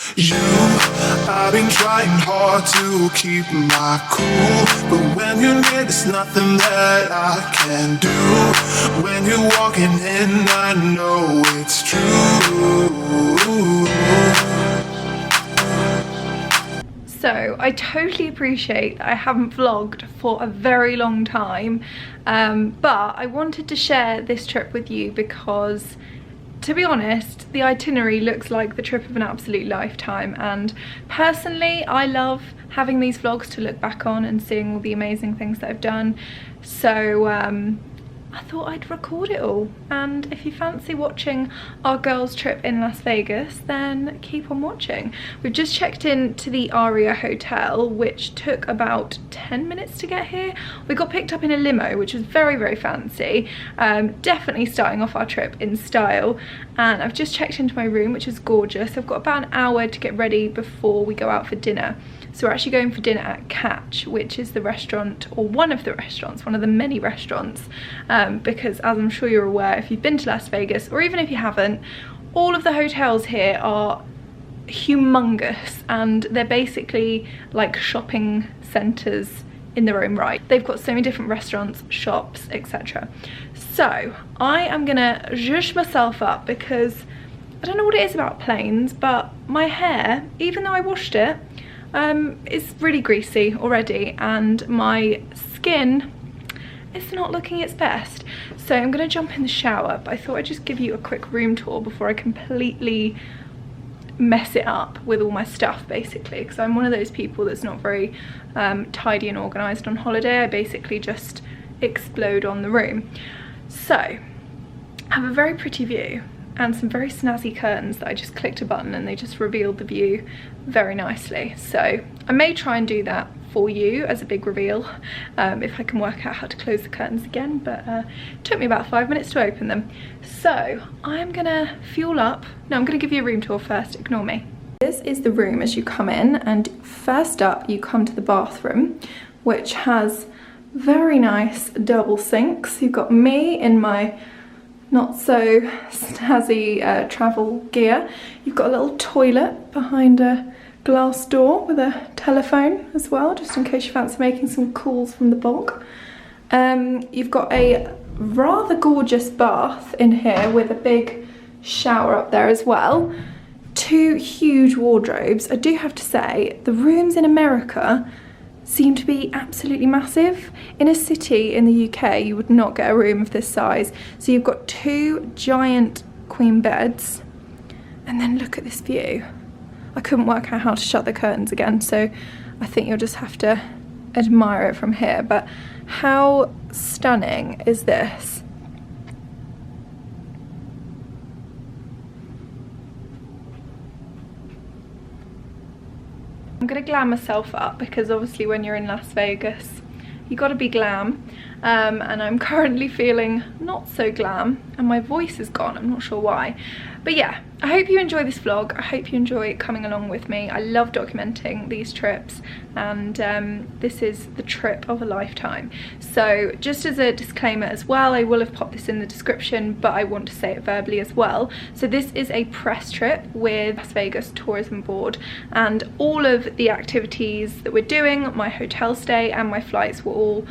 I've been trying hard to keep my cool, but when you're near, there's nothing that I can do. When you're walking in, I know it's true. So I totally appreciate that I haven't vlogged for a very long time, but I wanted to share this trip with you because, to be honest, the itinerary looks like the trip of an absolute lifetime, and personally I love having these vlogs to look back on and seeing all the amazing things that I've done. So I thought I'd record it all, and if you fancy watching our girls' trip in Las Vegas, then keep on watching. We've just checked in to the Aria Hotel, which took about 10 minutes to get here. We got picked up in a limo, which was very, very fancy. Definitely starting off our trip in style. And I've just checked into my room, which is gorgeous. I've got about an hour to get ready before we go out for dinner. So we're actually going for dinner at Catch, which is the restaurant, or one of the restaurants, one of the many restaurants, because as I'm sure you're aware, if you've been to Las Vegas, or even if you haven't, all of the hotels here are humongous, and they're basically like shopping centres in their own right. They've got so many different restaurants, shops, etc. So I am gonna zhuzh myself up because I don't know what it is about planes, but my hair, even though I washed it, it's really greasy already, and my skin is not looking its best. So I'm gonna jump in the shower, but I thought I'd just give you a quick room tour before I completely mess it up with all my stuff, basically, because I'm one of those people that's not very tidy and organised on holiday. I basically just explode on the room. So I have a very pretty view and some very snazzy curtains that I just clicked a button and they just revealed the view very nicely. So I may try and do that for you as a big reveal if I can work out how to close the curtains again, but it took me about 5 minutes to open them. So I'm gonna fuel up. No, I'm gonna give you a room tour first, ignore me. This is the room as you come in, and first up you come to the bathroom, which has very nice double sinks. You've got me in my not so snazzy travel gear. You've got a little toilet behind a glass door with a telephone as well, just in case you fancy making some calls from the bog. You've got a rather gorgeous bath in here with a big shower up there as well. 2 huge wardrobes. I do have to say, the rooms in America seem to be absolutely massive. In a city in the UK, you would not get a room of this size. So you've got 2 giant queen beds, and then look at this view. I couldn't work out how to shut the curtains again, so I think you'll just have to admire it from here. But how stunning is this? I'm gonna glam myself up because obviously when you're in Las Vegas, you gotta be glam, and I'm currently feeling not so glam, and my voice is gone, I'm not sure why. But yeah, I hope you enjoy this vlog. I hope you enjoy coming along with me. I love documenting these trips, and this is the trip of a lifetime. So just as a disclaimer as well, I will have popped this in the description, but I want to say it verbally as well. So this is a press trip with Las Vegas Tourism Board, and all of the activities that we're doing, my hotel stay and my flights, were all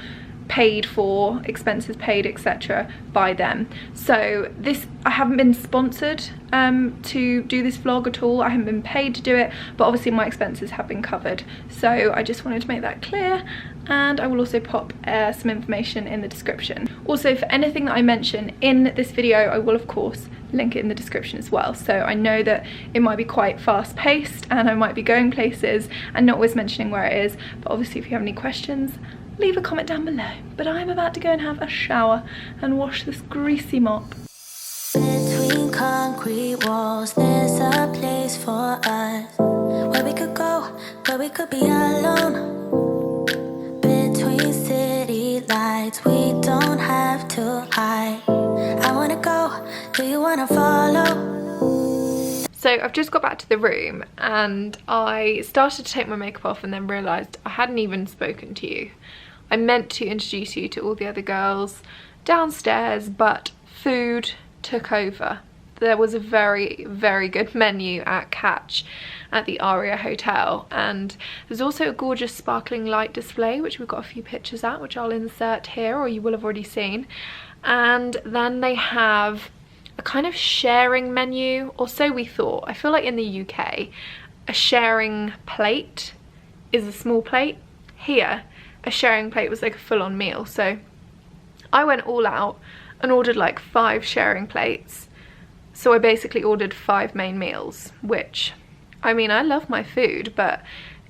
paid for, expenses paid, etc. by them. So this, I haven't been sponsored to do this vlog at all. I haven't been paid to do it, but obviously my expenses have been covered. So I just wanted to make that clear, and I will also pop some information in the description. Also, for anything that I mention in this video, I will of course link it in the description as well. So I know that it might be quite fast paced and I might be going places and not always mentioning where it is, but obviously if you have any questions, leave a comment down below. But I'm about to go and have a shower and wash this greasy mop. Between concrete walls, there's a place for us, where we could go, where we could be alone. Between city lights, we don't have to hide. I wanna go, do you wanna follow? So I've just got back to the room and I started to take my makeup off and then realised I hadn't even spoken to you. I meant to introduce you to all the other girls downstairs, but food took over there was a very, very good menu at Catch at the Aria Hotel, and there's also a gorgeous sparkling light display which we've got a few pictures at, which I'll insert here, or you will have already seen. And then they have a kind of sharing menu, or so we thought. I feel like in the UK a sharing plate is a small plate. Here a sharing plate was like a full-on meal, so I went all out and ordered like 5 sharing plates. So I basically ordered 5 main meals, which, I mean, I love my food, but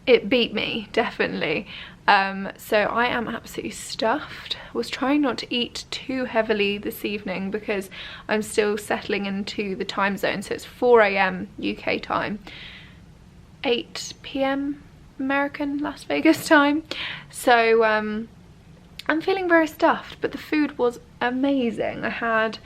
it beat me, definitely. So I am absolutely stuffed. Was trying not to eat too heavily this evening because I'm still settling into the time zone. So it's 4 AM UK time, 8 PM American Las Vegas time. So I'm feeling very stuffed, but the food was amazing. I had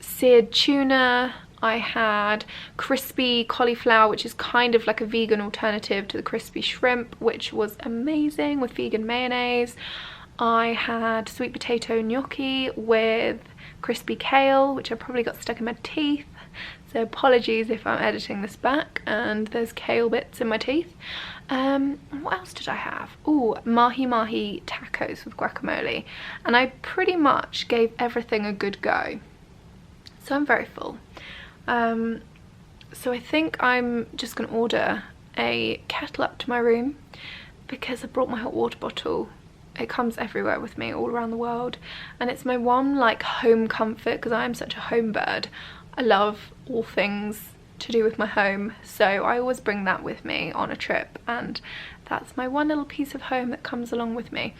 seared tuna, I had crispy cauliflower, which is kind of like a vegan alternative to the crispy shrimp, which was amazing, with vegan mayonnaise. I had sweet potato gnocchi with crispy kale, which I probably got stuck in my teeth, so apologies if I'm editing this back and there's kale bits in my teeth. What else did I have? Oh, mahi tacos with guacamole, and I pretty much gave everything a good go, so I'm very full. So I think I'm just gonna order a kettle up to my room because I brought my hot water bottle. It comes everywhere with me, all around the world, and it's my one like home comfort because I am such a home bird. I love all things to do with my home, so I always bring that with me on a trip, and that's my one little piece of home that comes along with me.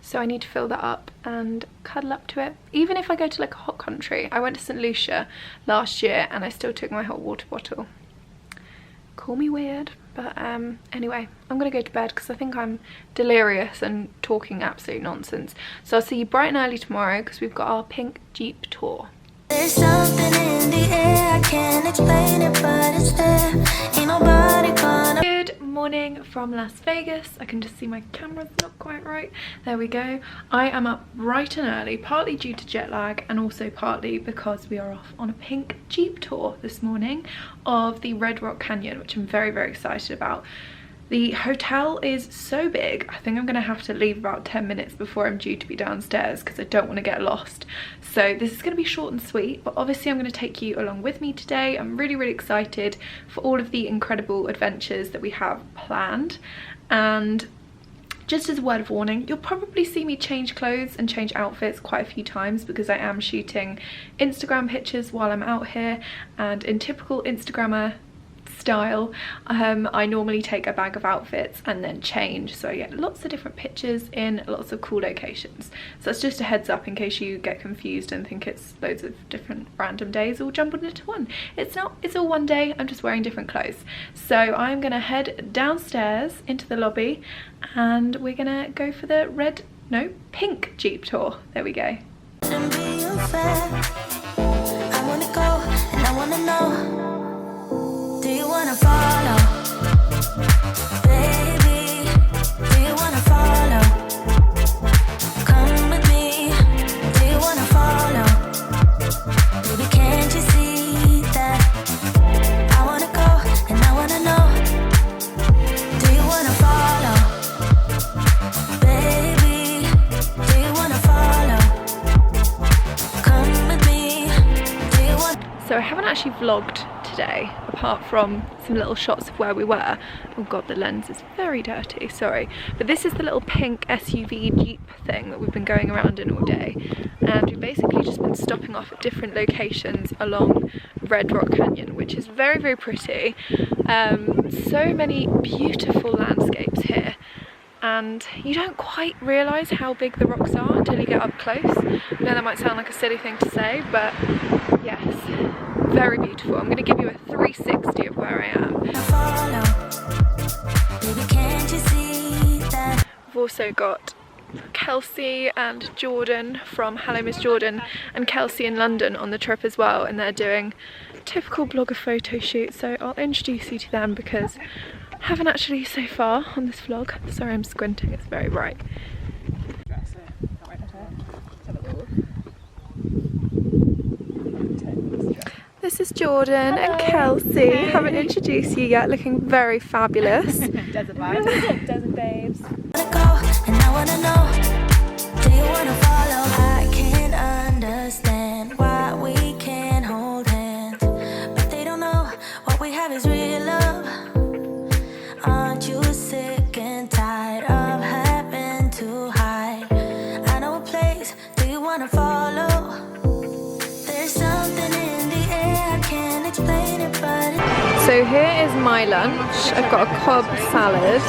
So I need to fill that up and cuddle up to it. Even if I go to like a hot country. I went to St. Lucia last year and I still took my hot water bottle. Call me weird, but anyway, I'm gonna go to bed because I think I'm delirious and talking absolute nonsense. So I'll see you bright and early tomorrow because we've got our pink Jeep tour. There's something in the air, I can't explain it, but it's there. Ain't nobody gonna. Good morning from Las Vegas. I can just see my camera's not quite right. There we go. I am up bright and early, partly due to jet lag and also partly because we are off on a pink Jeep tour this morning of the Red Rock Canyon, which I'm very, very excited about. The hotel is so big, I think I'm gonna have to leave about 10 minutes before I'm due to be downstairs because I don't want to get lost. So this is gonna be short and sweet, but obviously I'm gonna take you along with me today. I'm really, really excited for all of the incredible adventures that we have planned. And just as a word of warning, you'll probably see me change clothes and change outfits quite a few times because I am shooting Instagram pictures while I'm out here, and in typical Instagrammer style, I normally take a bag of outfits and then change, so I get lots of different pictures in lots of cool locations. So it's just a heads up in case you get confused and think it's loads of different random days all jumbled into one. It's not, it's all one day, I'm just wearing different clothes. So I'm gonna head downstairs into the lobby and we're gonna go for the pink Jeep tour. There we go. I wanna go and I wanna know. Do you wanna follow? Baby, do you wanna follow? Come with me. Do you wanna follow? Baby, can't you see that? I wanna go and I wanna know. Do you wanna follow? Baby, do you wanna follow? Come with me. Do you want? So I haven't actually vlogged today, apart from some little shots of where we were. Oh god, the lens is very dirty, sorry. But this is the little pink SUV Jeep thing that we've been going around in all day. And we've basically just been stopping off at different locations along Red Rock Canyon, which is very, very pretty. So many beautiful landscapes here. And you don't quite realise how big the rocks are until you get up close. I know that might sound like a silly thing to say, but yes, very beautiful. I'm going to give you a 360 of where I am. We've also got Kelsey and Jordan from Hello Miss Jordan and Kelsey in London on the trip as well, and they're doing a typical blogger photo shoot, so I'll introduce you to them because I haven't actually so far on this vlog. Sorry, I'm squinting, it's very bright. this is Jordan and Kelsey. Haven't introduced you yet, looking very fabulous. Desert vibes. Desert babes. Wanna go, and I wanna know, do you wanna follow? I can't understand why we can't hold hands, but they don't know what we have is real love. Aren't you sick and tired of having to hide? I know a place, do you wanna follow? There's something in the air, I can't explain it, but So here is my lunch. I've got a Cobb salad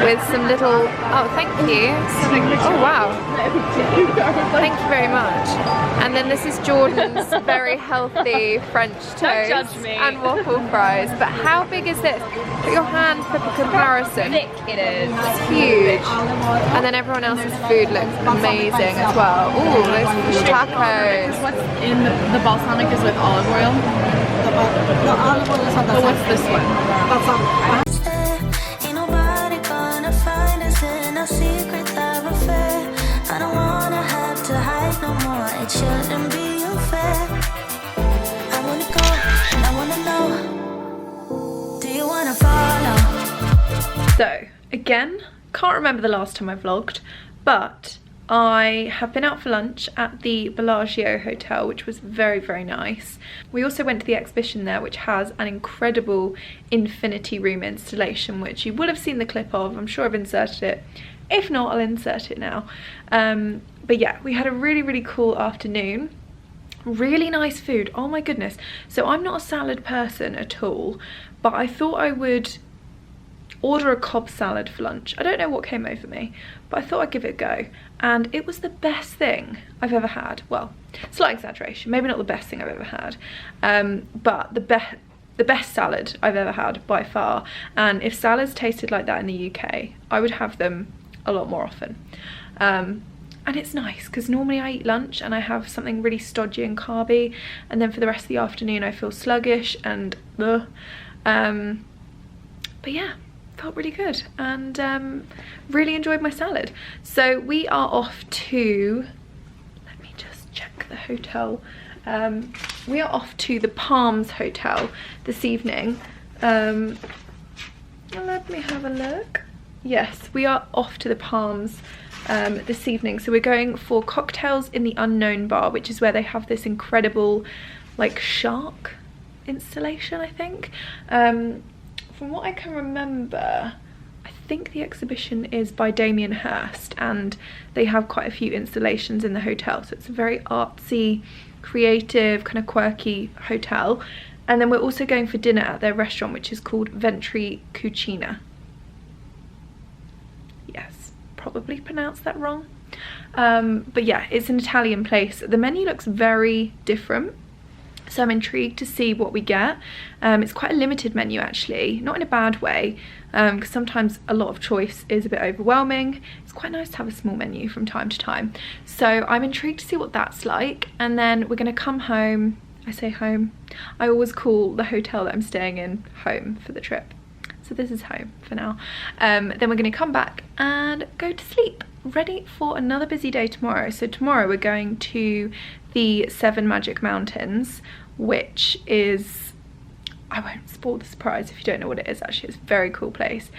with some little, oh thank you. Oh wow. Thank you very much. And then this is Jordan's very healthy French toast judge me. and waffle fries. But how big is this? Put your hand for comparison. Thick it is. It's huge. And then everyone else's food looks amazing as well. Ooh, those fish tacos. What's in the balsamic is with olive oil. But what's this one? ain't nobody gonna find us in our secret love affair. I don't wanna have to hide no more, it shouldn't be unfair. I wanna go, and I wanna know, do you wanna follow? So, again, can't remember the last time I vlogged, but I have been out for lunch at the Bellagio Hotel, which was very, very nice. We also went to the exhibition there, which has an incredible infinity room installation, which you will have seen the clip of. I'm sure I've inserted it. If not, I'll insert it now. But yeah, we had a really, really cool afternoon. Really nice food, oh my goodness. So I'm not a salad person at all, but I thought I would order a Cobb salad for lunch. I don't know what came over me, but I thought I'd give it a go, and it was the best thing I've ever had. Well, slight exaggeration, maybe not the best thing I've ever had, but the best salad I've ever had by far. And if salads tasted like that in the UK, I would have them a lot more often. And it's nice because normally I eat lunch and I have something really stodgy and carby, and then for the rest of the afternoon I feel sluggish and but yeah, felt really good, and really enjoyed my salad. So we are off to, let me just check the hotel. We are off to the Palms Hotel this evening. Let me have a look. Yes, we are off to the Palms this evening. So we're going for cocktails in the Unknown Bar, which is where they have this incredible like shark installation, I think. From what I can remember, I think the exhibition is by Damien Hirst, and they have quite a few installations in the hotel. So it's a very artsy, creative, kind of quirky hotel. And then we're also going for dinner at their restaurant, which is called Ventri Cucina. Yes, probably pronounced that wrong. But yeah, it's an Italian place. The menu looks very different, so I'm intrigued to see what we get. It's quite a limited menu actually, not in a bad way, because sometimes a lot of choice is a bit overwhelming. It's quite nice to have a small menu from time to time. So I'm intrigued to see what that's like, and then we're gonna come home. I say home, I always call the hotel that I'm staying in home for the trip. So this is home for now. Then we're gonna come back and go to sleep, ready for another busy day tomorrow. So tomorrow we're going to the 7 Magic Mountains, which is, I won't spoil the surprise if you don't know what it is actually, it's a very cool place.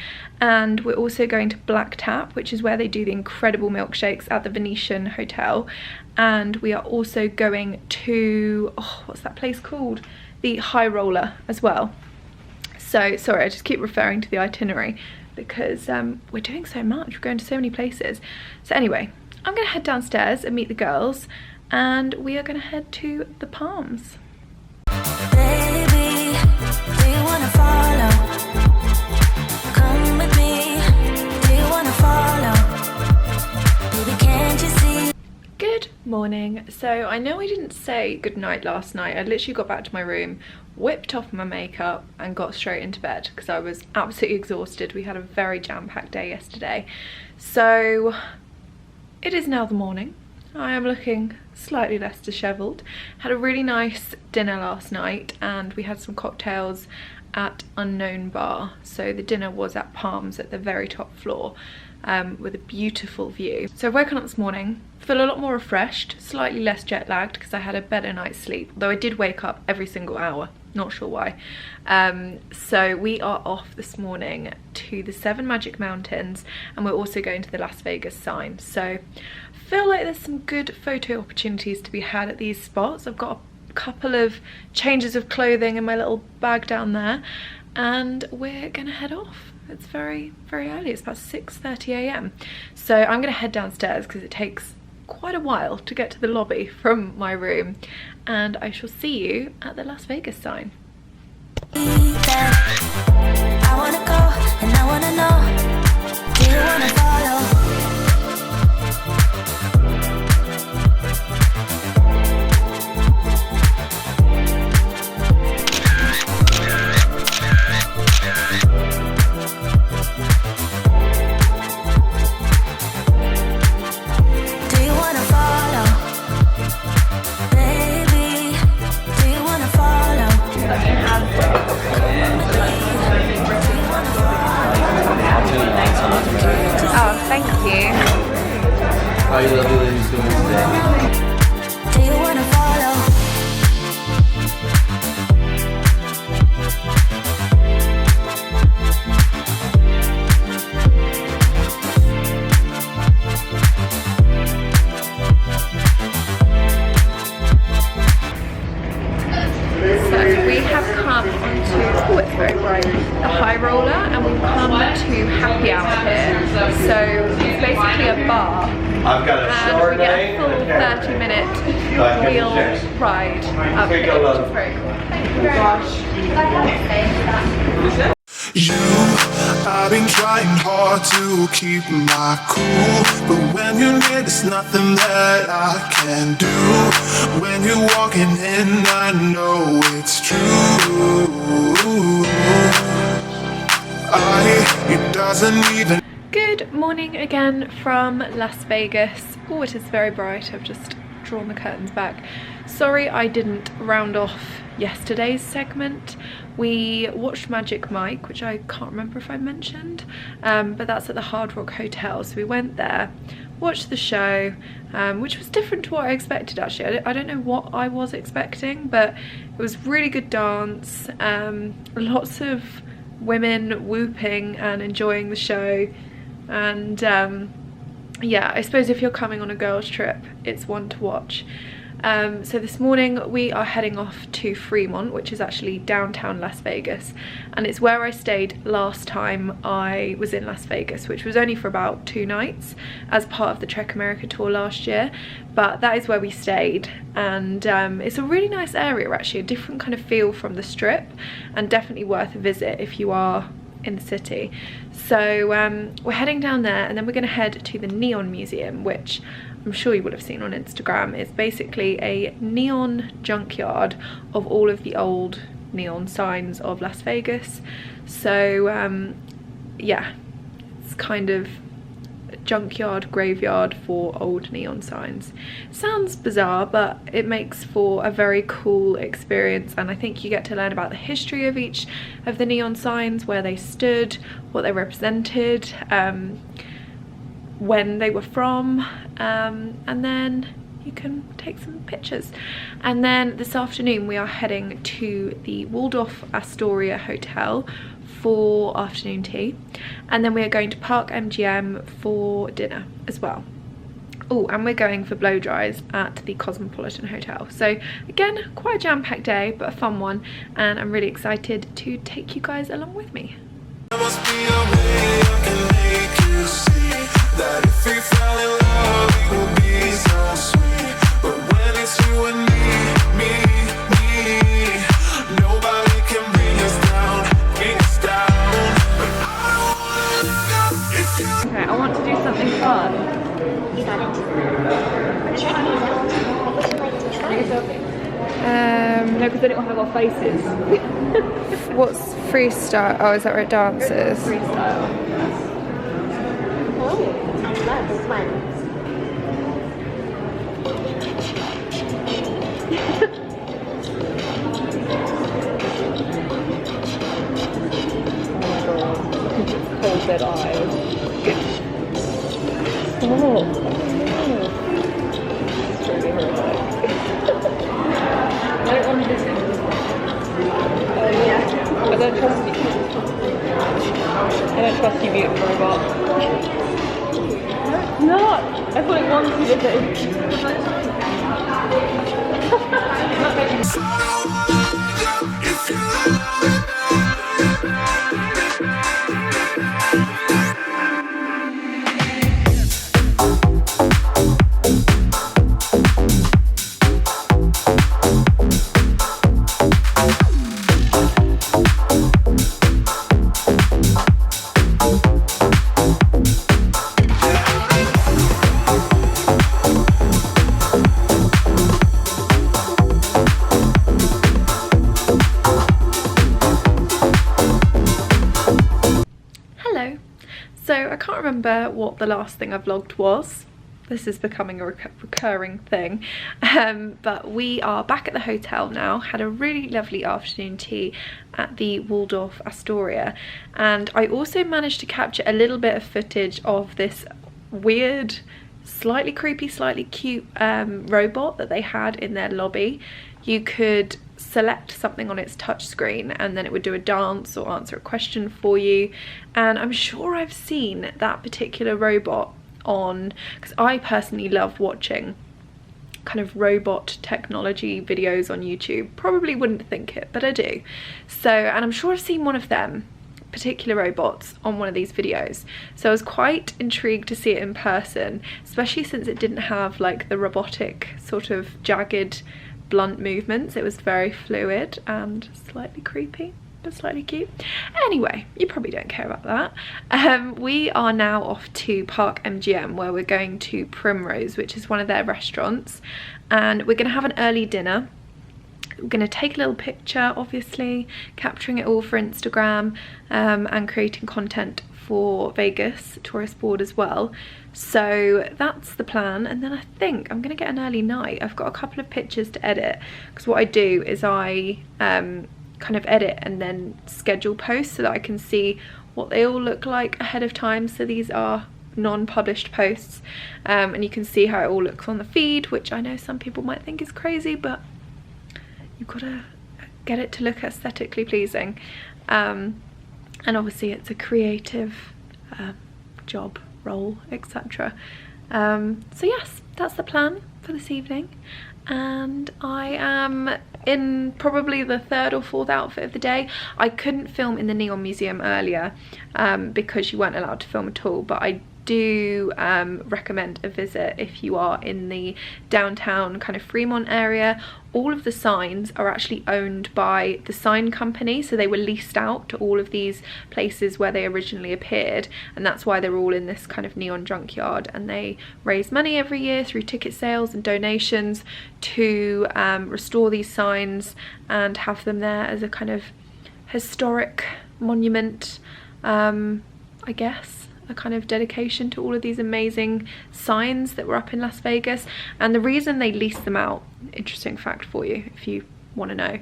And we're also going to Black Tap, which is where they do the incredible milkshakes at the Venetian Hotel. And we are also going to, oh, what's that place called? The High Roller as well. So, sorry, I just keep referring to the itinerary because we're doing so much, we're going to so many places. So anyway, I'm gonna head downstairs and meet the girls, and we are gonna head to the Palms. Baby, do you wanna follow? Come with me, do you wanna follow? Baby, can't you see? Good morning. So I know I didn't say goodnight last night. I literally got back to my room, whipped off my makeup and got straight into bed because I was absolutely exhausted. We had a very jam-packed day yesterday. So it is now the morning. I am looking slightly less dishevelled. Had a really nice dinner last night and we had some cocktails at Unknown Bar. So the dinner was at Palms at the very top floor. with a beautiful view. So I've woken up this morning, feel a lot more refreshed, slightly less jet lagged because I had a better night's sleep, though I did wake up every single hour, not sure why. So we are off this morning to the 7 Magic Mountains, and we're also going to the Las Vegas sign. So I feel like there's some good photo opportunities to be had at these spots. I've got a couple of changes of clothing in my little bag down there, and we're gonna head off. It's very, very early. It's about 6:30 a.m. So I'm gonna head downstairs because it takes quite a while to get to the lobby from my room, and I shall see you at the Las Vegas sign. I wanna go and I wanna know, do you wanna follow? Do you wanna follow? Baby, do you wanna follow? Oh, thank you. How you lovely ladies doing today? Do you wanna follow? So we have come onto, oh it's very bright, the High Roller, and we've come to Happy Hour here. So it's basically a bar, I've got a and we get a full 30-minute wheel ride up here, which is very cool. Thank you very much. I've been trying hard to keep my cool, but when you're near, there's nothing that I can do. When you're walking in, I know it's true. It doesn't even. Good morning again from Las Vegas. Oh, it is very bright. I've just drawn the curtains back. Sorry I didn't round off yesterday's segment. We watched Magic Mike, which I can't remember if I mentioned, but that's at the Hard Rock Hotel. So we went there, watched the show, which was different to what I expected actually. I don't know what I was expecting, but it was really good dance, lots of women whooping and enjoying the show, and yeah, I suppose if you're coming on a girls trip, it's one to watch. So this morning we are heading off to Fremont, which is actually downtown Las Vegas, and it's where I stayed last time I was in Las Vegas, which was only for about 2 nights as part of the Trek America tour last year, but that is where we stayed, and it's a really nice area actually, a different kind of feel from the Strip, and definitely worth a visit if you are in the city. So we're heading down there, and then we're going to head to the Neon Museum, which I'm sure you would have seen on Instagram. It's basically a neon junkyard of all of the old neon signs of Las Vegas. So yeah, it's kind of a junkyard graveyard for old neon signs. Sounds bizarre, but it makes for a very cool experience, and I think you get to learn about the history of each of the neon signs, where they stood, what they represented, when they were from, and then you can take some pictures. And then this afternoon we are heading to the Waldorf Astoria Hotel for afternoon tea, and then we are going to Park MGM for dinner as well. Oh, and we're going for blow dries at the Cosmopolitan Hotel. So again, quite a jam-packed day, but a fun one, and I'm really excited to take you guys along with me. There must be a way I can make you see that if we fell in love, it would be so sweet. But when it's you and me, nobody can bring us down. But I don't wanna look up if you. Okay, I want to do something fun. You got it. Try it out. Would you like to try? No, because they don't have our faces. What's freestyle? Oh, is that where it dances? Freestyle. Oh, I love this one. Cold dead eyes. Oh. It's really horrific. I don't want to visit. Yeah. I don't trust you. I don't trust you, beautiful robot. No, I thought it wanted you to do. So I can't remember what the last thing I vlogged was. This is becoming a recurring thing, but we are back at the hotel now. Had a really lovely afternoon tea at the Waldorf Astoria, and I also managed to capture a little bit of footage of this weird, slightly creepy, slightly cute robot that they had in their lobby. You could select something on its touch screen and then it would do a dance or answer a question for you, and I'm sure I've seen that particular robot on, because I personally love watching kind of robot technology videos on YouTube. Probably wouldn't think it, but I do. So, and I'm sure I've seen one of them particular robots on one of these videos, so I was quite intrigued to see it in person, especially since it didn't have like the robotic sort of jagged blunt movements. It was very fluid and slightly creepy but slightly cute. Anyway, you probably don't care about that. We are now off to Park MGM, where we're going to Primrose, which is one of their restaurants, and we're going to have an early dinner. We're going to take a little picture, obviously, capturing it all for Instagram, and creating content for Vegas tourist board as well. So that's the plan, and then I think I'm going to get an early night. I've got a couple of pictures to edit, because what I do is I kind of edit and then schedule posts so that I can see what they all look like ahead of time. So these are non-published posts, and you can see how it all looks on the feed, which I know some people might think is crazy, but you've got to get it to look aesthetically pleasing, and obviously it's a creative job, role, etc. So yes, that's the plan for this evening, and I am in probably the third or fourth outfit of the day. I couldn't film in the Neon Museum earlier because you weren't allowed to film at all, but I do recommend a visit if you are in the downtown kind of Fremont area. All of the signs are actually owned by the sign company, so they were leased out to all of these places where they originally appeared, and that's why they're all in this kind of neon junkyard, and they raise money every year through ticket sales and donations to restore these signs and have them there as a kind of historic monument, I guess, a kind of dedication to all of these amazing signs that were up in Las Vegas. And the reason they lease them out, interesting fact for you if you want to know,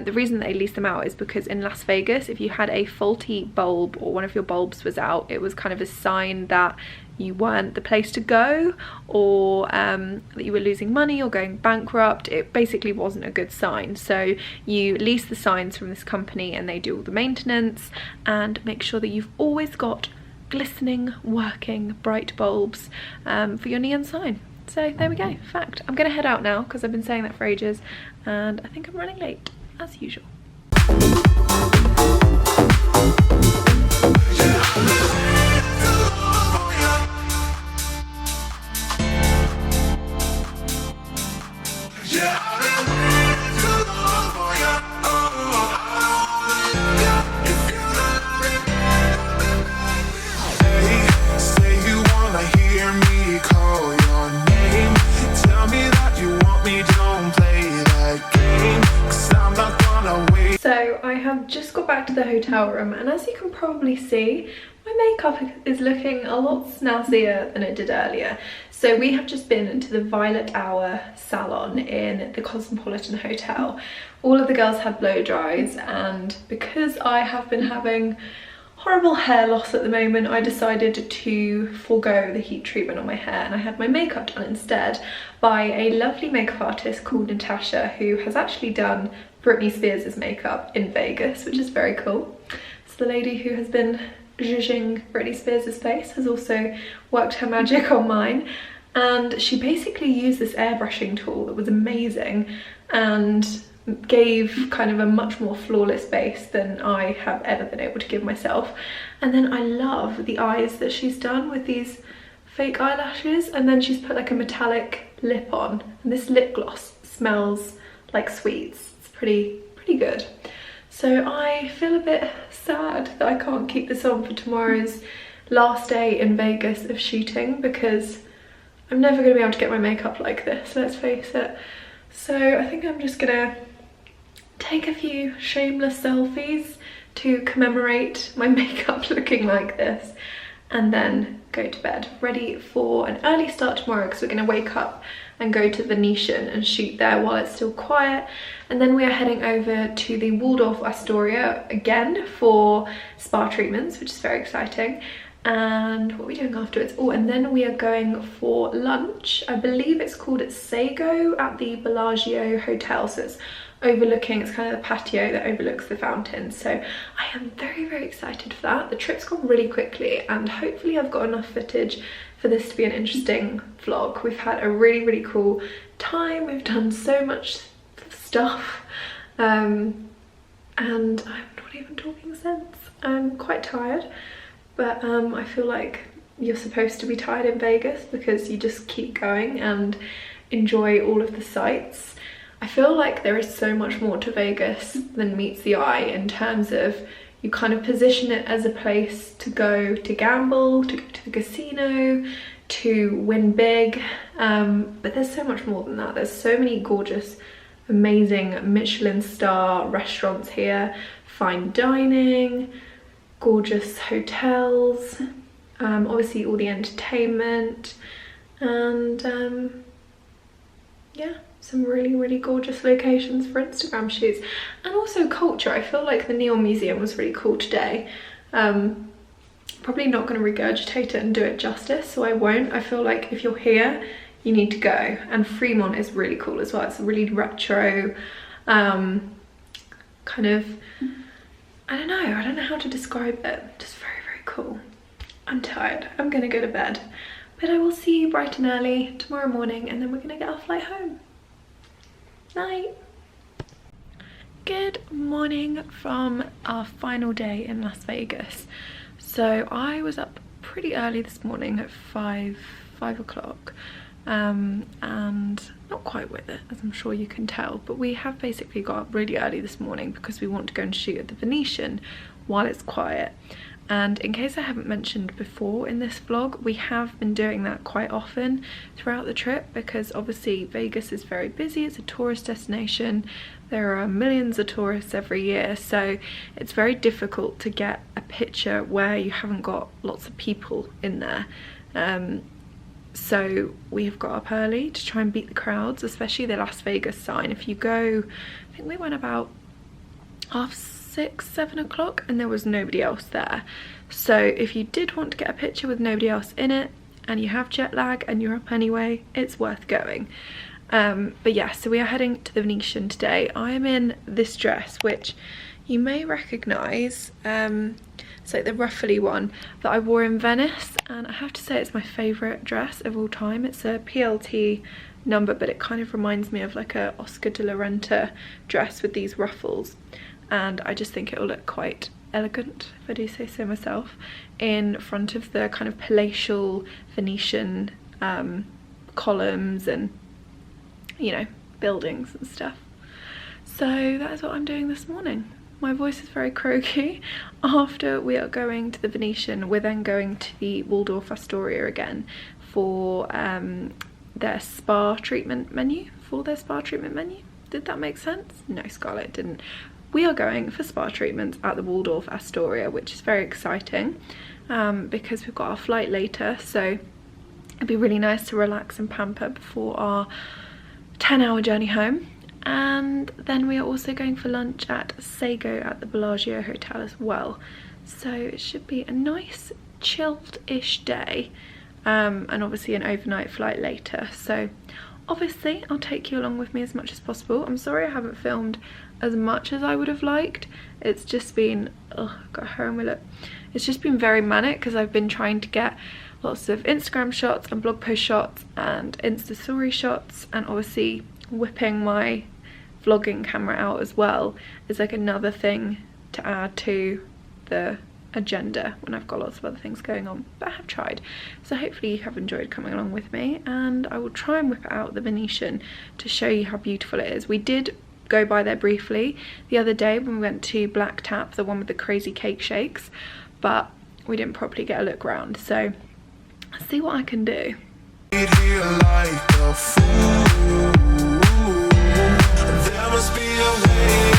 the reason they lease them out is because in Las Vegas, if you had a faulty bulb or one of your bulbs was out, it was kind of a sign that you weren't the place to go, or that you were losing money or going bankrupt. It basically wasn't a good sign. So you lease the signs from this company and they do all the maintenance and make sure that you've always got glistening, working, bright bulbs for your neon sign. So there we go, fact. I'm gonna head out now because I've been saying that for ages and I think I'm running late, as usual. So I have just got back to the hotel room, and as you can probably see, my makeup is looking a lot snazzier than it did earlier. So we have just been into the Violet Hour salon in the Cosmopolitan Hotel. All of the girls had blow dries, and because I have been having horrible hair loss at the moment, I decided to forego the heat treatment on my hair, and I had my makeup done instead by a lovely makeup artist called Natasha, who has actually done Britney Spears' makeup in Vegas, which is very cool. So the lady who has been zhuzhing Britney Spears' face has also worked her magic on mine, and she basically used this airbrushing tool that was amazing and gave kind of a much more flawless base than I have ever been able to give myself. And then I love the eyes that she's done with these fake eyelashes, and then she's put like a metallic lip on, and this lip gloss smells like sweets. It's pretty good. So I feel a bit sad that I can't keep this on for tomorrow's last day in Vegas of shooting, because I'm never going to be able to get my makeup like this, let's face it. So I think I'm just gonna take a few shameless selfies to commemorate my makeup looking like this, and then go to bed, ready for an early start tomorrow, because we're going to wake up and go to Venetian and shoot there while it's still quiet. And then we are heading over to the Waldorf Astoria again for spa treatments, which is very exciting. And what are we doing afterwards? Oh, and then we are going for lunch. I believe it's called Sago at the Bellagio Hotel. So it's overlooking, it's kind of the patio that overlooks the fountain. So I am very excited for that. The trip's gone really quickly, and hopefully I've got enough footage for this to be an interesting vlog. We've had a really cool time. We've done so much stuff, and I'm not even talking sense. I'm quite tired. But I feel like you're supposed to be tired in Vegas, because you just keep going and enjoy all of the sights. I feel like there is so much more to Vegas than meets the eye, in terms of you kind of position it as a place to go to gamble, to go to the casino, to win big. But there's so much more than that. There's so many gorgeous, amazing Michelin star restaurants here, fine dining, gorgeous hotels, obviously all the entertainment, and yeah, some really gorgeous locations for Instagram shoots, and also culture. I feel like the Neon Museum was really cool today. Probably not going to regurgitate it and do it justice, so I won't. I feel like if you're here, you need to go. And Fremont is really cool as well. It's a really retro, kind of, I don't know how to describe it. Just very cool. I'm tired. I'm gonna go to bed. But I will see you bright and early tomorrow morning, and then we're gonna get our flight home. Night. Good morning from our final day in Las Vegas. So I was up pretty early this morning at 5 o'clock. And not quite with it, as I'm sure you can tell, but we have basically got up really early this morning because we want to go and shoot at the Venetian while it's quiet. And in case I haven't mentioned before in this vlog, we have been doing that quite often throughout the trip, because obviously Vegas is very busy. It's a tourist destination. There are millions of tourists every year, so it's very difficult to get a picture where you haven't got lots of people in there. So we have got up early to try and beat the crowds, especially the Las Vegas sign. If you go, I think we went about 6, 7 o'clock, and there was nobody else there. So if you did want to get a picture with nobody else in it, and you have jet lag and you're up anyway, it's worth going. But yeah, so we are heading to the Venetian today. I am in this dress, which you may recognise. It's like the ruffly one that I wore in Venice, and I have to say it's my favourite dress of all time. It's a PLT number, but it kind of reminds me of like a Oscar de la Renta dress with these ruffles, and I just think it will look quite elegant, if I do say so myself, in front of the kind of palatial Venetian columns and, you know, buildings and stuff. So that is what I'm doing this morning. My voice is very croaky. After we are going to the Venetian, we're then going to the Waldorf Astoria again for their spa treatment menu. Did that make sense? No, Scarlett didn't. We are going for spa treatments at the Waldorf Astoria, which is very exciting because we've got our flight later, so it'd be really nice to relax and pamper before our 10-hour journey home. And then we are also going for lunch at Sago at the Bellagio Hotel as well. So it should be a nice chilled-ish day, and obviously an overnight flight later. So obviously I'll take you along with me as much as possible. I'm sorry I haven't filmed as much as I would have liked. It's just been, oh, I've got hair on my lip. It's just been very manic because I've been trying to get lots of Instagram shots and blog post shots and Insta story shots, and obviously whipping my vlogging camera out as well is like another thing to add to the agenda when I've got lots of other things going on. But I have tried, so hopefully you have enjoyed coming along with me, and I will try and whip out the Venetian to show you how beautiful it is. We did go by there briefly the other day when we went to Black Tap, the one with the crazy cake shakes, but we didn't properly get a look round, so I'll see what I can do. Here like a fool. There must be a way